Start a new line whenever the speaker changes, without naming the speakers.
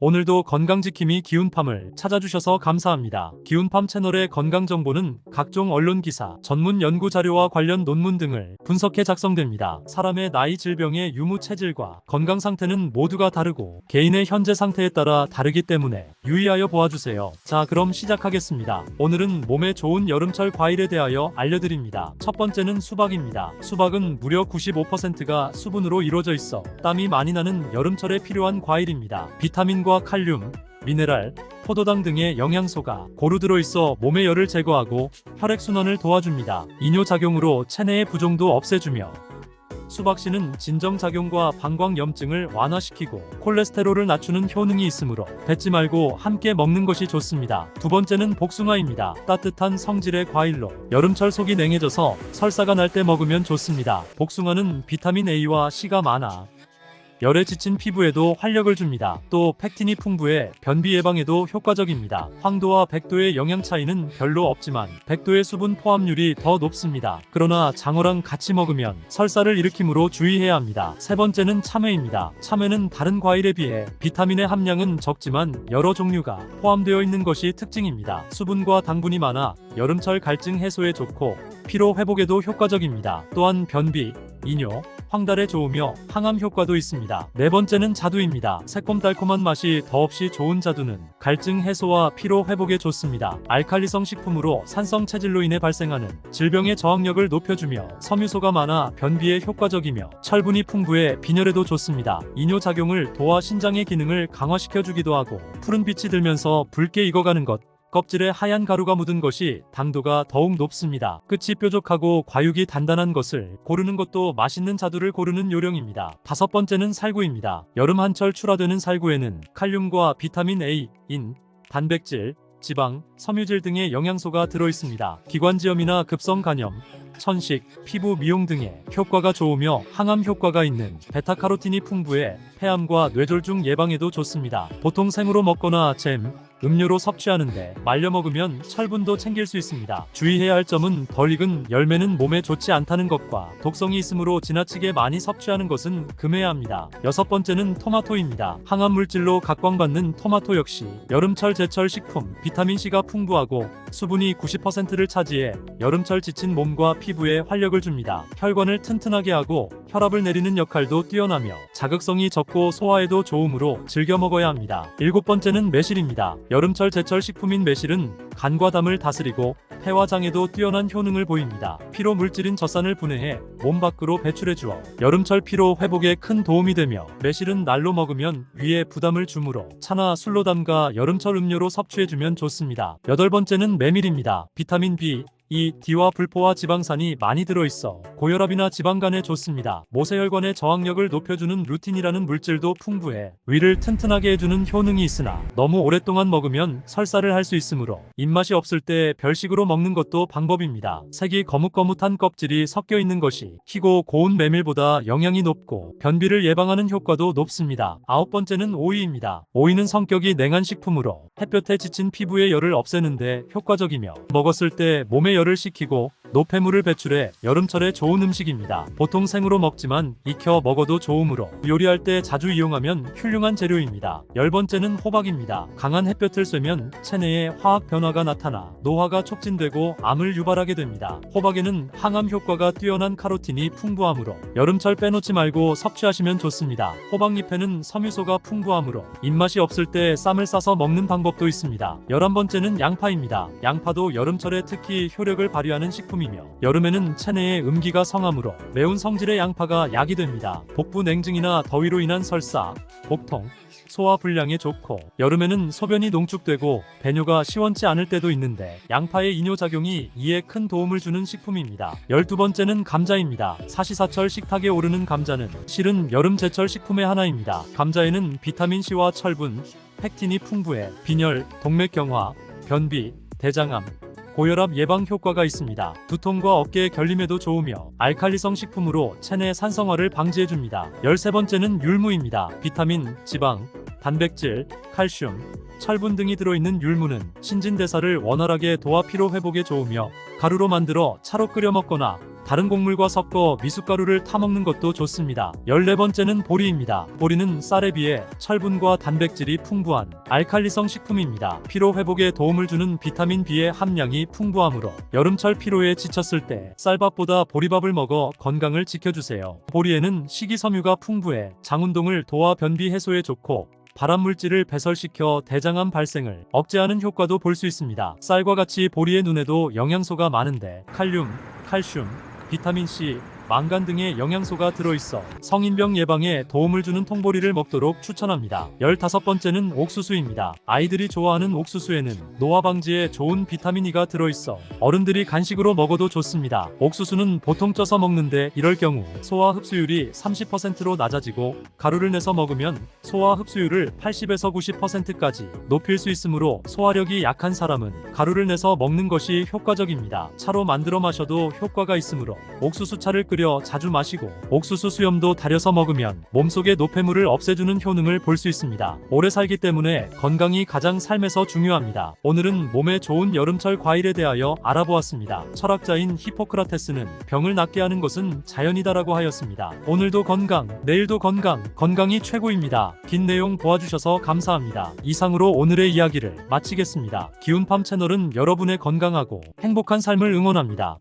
오늘도 건강지킴이 기운팜을 찾아주셔서 감사합니다. 기운팜 채널의 건강정보는 각종 언론 기사, 전문 연구자료와 관련 논문 등을 분석해 작성됩니다. 사람의 나이, 질병의 유무 체질과 건강 상태는 모두가 다르고 개인의 현재 상태에 따라 다르기 때문에 유의하여 보아주세요. 자, 그럼 시작하겠습니다. 오늘은 몸에 좋은 여름철 과일에 대하여 알려드립니다. 첫 번째는 수박입니다. 수박은 무려 95%가 수분으로 이루어져 있어 땀이 많이 나는 여름철에 필요한 과일입니다. 비타민과 칼륨, 미네랄, 포도당 등의 영양소가 고루 들어있어 몸의 열을 제거하고 혈액순환을 도와줍니다. 이뇨작용으로 체내의 부종도 없애주며 수박씨는 진정작용과 방광염증을 완화시키고 콜레스테롤을 낮추는 효능이 있으므로 뱉지 말고 함께 먹는 것이 좋습니다. 두 번째는 복숭아입니다. 따뜻한 성질의 과일로 여름철 속이 냉해져서 설사가 날 때 먹으면 좋습니다. 복숭아는 비타민 A와 C가 많아 열에 지친 피부에도 활력을 줍니다. 또 팩틴이 풍부해 변비 예방에도 효과적입니다. 황도와 백도의 영양 차이는 별로 없지만 백도의 수분 포함률이 더 높습니다. 그러나 장어랑 같이 먹으면 설사를 일으키므로 주의해야 합니다. 세 번째는 참외입니다. 참외는 다른 과일에 비해 비타민의 함량은 적지만 여러 종류가 포함되어 있는 것이 특징입니다. 수분과 당분이 많아 여름철 갈증 해소에 좋고 피로 회복에도 효과적입니다. 또한 변비, 이뇨, 황달에 좋으며 항암 효과도 있습니다. 네 번째는 자두입니다. 새콤달콤한 맛이 더없이 좋은 자두는 갈증 해소와 피로 회복에 좋습니다. 알칼리성 식품으로 산성 체질로 인해 발생하는 질병의 저항력을 높여주며 섬유소가 많아 변비에 효과적이며 철분이 풍부해 빈혈에도 좋습니다. 이뇨작용을 도와 신장의 기능을 강화시켜주기도 하고 푸른 빛이 들면서 붉게 익어가는 것, 껍질에 하얀 가루가 묻은 것이 당도가 더욱 높습니다. 끝이 뾰족하고 과육이 단단한 것을 고르는 것도 맛있는 자두를 고르는 요령입니다. 다섯 번째는 살구입니다. 여름 한철 출하되는 살구에는 칼륨과 비타민 A, 인, 단백질, 지방, 섬유질 등의 영양소가 들어있습니다. 기관지염이나 급성 간염, 천식, 피부 미용 등의 효과가 좋으며 항암 효과가 있는 베타카로틴이 풍부해 폐암과 뇌졸중 예방에도 좋습니다. 보통 생으로 먹거나 잼, 음료로 섭취하는데 말려 먹으면 철분도 챙길 수 있습니다. 주의해야 할 점은 덜 익은 열매는 몸에 좋지 않다는 것과 독성이 있으므로 지나치게 많이 섭취하는 것은 금해야 합니다. 여섯 번째는 토마토입니다. 항암 물질로 각광받는 토마토 역시 여름철 제철 식품, 비타민C가 풍부하고 수분이 90%를 차지해 여름철 지친 몸과 피부에 활력을 줍니다. 혈관을 튼튼하게 하고 혈압을 내리는 역할도 뛰어나며 자극성이 적고 소화에도 좋으므로 즐겨 먹어야 합니다. 일곱 번째는 매실입니다. 여름철 제철 식품인 매실은 간과 담을 다스리고 폐와 장에도 뛰어난 효능을 보입니다. 피로 물질인 젖산을 분해해 몸 밖으로 배출해 주어 여름철 피로 회복에 큰 도움이 되며 매실은 날로 먹으면 위에 부담을 주므로 차나 술로 담가 여름철 음료로 섭취해주면 좋습니다. 여덟 번째는 메밀입니다. 비타민 B, D와 불포화 지방산이 많이 들어있어 고혈압이나 지방간에 좋습니다. 모세혈관의 저항력을 높여주는 루틴이라는 물질도 풍부해 위를 튼튼하게 해주는 효능이 있으나 너무 오랫동안 먹으면 설사를 할 수 있으므로 입맛이 없을 때 별식으로 먹는 것도 방법입니다. 색이 거뭇거뭇한 껍질이 섞여 있는 것이 희고 고운 메밀보다 영양이 높고 변비를 예방하는 효과도 높습니다. 아홉 번째는 오이입니다. 오이는 성격이 냉한 식품으로 햇볕에 지친 피부의 열을 없애는데 효과적이며 먹었을 때 몸에 열을 식히고 노폐물을 배출해 여름철에 좋은 음식입니다. 보통 생으로 먹지만 익혀 먹어도 좋으므로 요리할 때 자주 이용하면 훌륭한 재료입니다. 열 번째는 호박입니다. 강한 햇볕을 쐬면 체내에 화학 변화가 나타나 노화가 촉진되고 암을 유발하게 됩니다. 호박에는 항암 효과가 뛰어난 카로틴이 풍부하므로 여름철 빼놓지 말고 섭취하시면 좋습니다. 호박잎에는 섬유소가 풍부하므로 입맛이 없을 때 쌈을 싸서 먹는 방법도 있습니다. 11번째는 양파입니다. 양파도 여름철에 특히 효력을 발휘하는 식품이며 여름에는 체내에 음기가 성하므로 매운 성질의 양파가 약이 됩니다. 복부 냉증이나 더위로 인한 설사, 복통, 소화 불량에 좋고 여름에는 소변이 농축되고 배뇨가 시원치 않을 때도 있는데 양파의 이뇨작용이 이에 큰 도움을 주는 식품입니다. 12번째는 감자입니다. 사시사철 식탁에 오르는 감자는 실은 여름 제철 식품의 하나입니다. 감자에는 비타민C와 철분, 팩틴이 풍부해 빈혈, 동맥 경화, 변비, 대장암, 고혈압 예방 효과가 있습니다. 두통과 어깨의 결림에도 좋으며 알칼리성 식품으로 체내 산성화를 방지해줍니다. 13번째는 율무입니다. 비타민, 지방, 단백질, 칼슘, 철분 등이 들어있는 율무는 신진대사를 원활하게 도와 피로 회복에 좋으며 가루로 만들어 차로 끓여 먹거나 다른 곡물과 섞어 미숫가루를 타먹는 것도 좋습니다. 14번째는 보리입니다. 보리는 쌀에 비해 철분과 단백질이 풍부한 알칼리성 식품입니다. 피로 회복에 도움을 주는 비타민 B의 함량이 풍부하므로 여름철 피로에 지쳤을 때 쌀밥보다 보리밥을 먹어 건강을 지켜주세요. 보리에는 식이섬유가 풍부해 장운동을 도와 변비 해소에 좋고 발암물질을 배설시켜 대장암 발생을 억제하는 효과도 볼 수 있습니다. 쌀과 같이 보리의 눈에도 영양소가 많은데 칼륨, 칼슘, 비타민C, 망간 등의 영양소가 들어있어 성인병 예방에 도움을 주는 통보리를 먹도록 추천합니다. 15번째는 옥수수입니다. 아이들이 좋아하는 옥수수에는 노화 방지에 좋은 비타민 E가 들어있어 어른들이 간식으로 먹어도 좋습니다. 옥수수는 보통 쪄서 먹는데 이럴 경우 소화 흡수율이 30%로 낮아지고 가루를 내서 먹으면 소화 흡수율을 80에서 90%까지 높일 수 있으므로 소화력이 약한 사람은 가루를 내서 먹는 것이 효과적입니다. 차로 만들어 마셔도 효과가 있으므로 옥수수차를 끓여 자주 마시고 옥수수 수염도 달여서 먹으면 몸속의 노폐물을 없애주는 효능을 볼 수 있습니다. 오래 살기 때문에 건강이 가장 삶에서 중요합니다. 오늘은 몸에 좋은 여름철 과일에 대하여 알아보았습니다. 철학자인 히포크라테스는 병을 낫게 하는 것은 자연이다라고 하였습니다. 오늘도 건강, 내일도 건강, 건강이 최고입니다. 긴 내용 보아주셔서 감사합니다. 이상으로 오늘의 이야기를 마치겠습니다. 기운팜 채널은 여러분의 건강하고 행복한 삶을 응원합니다.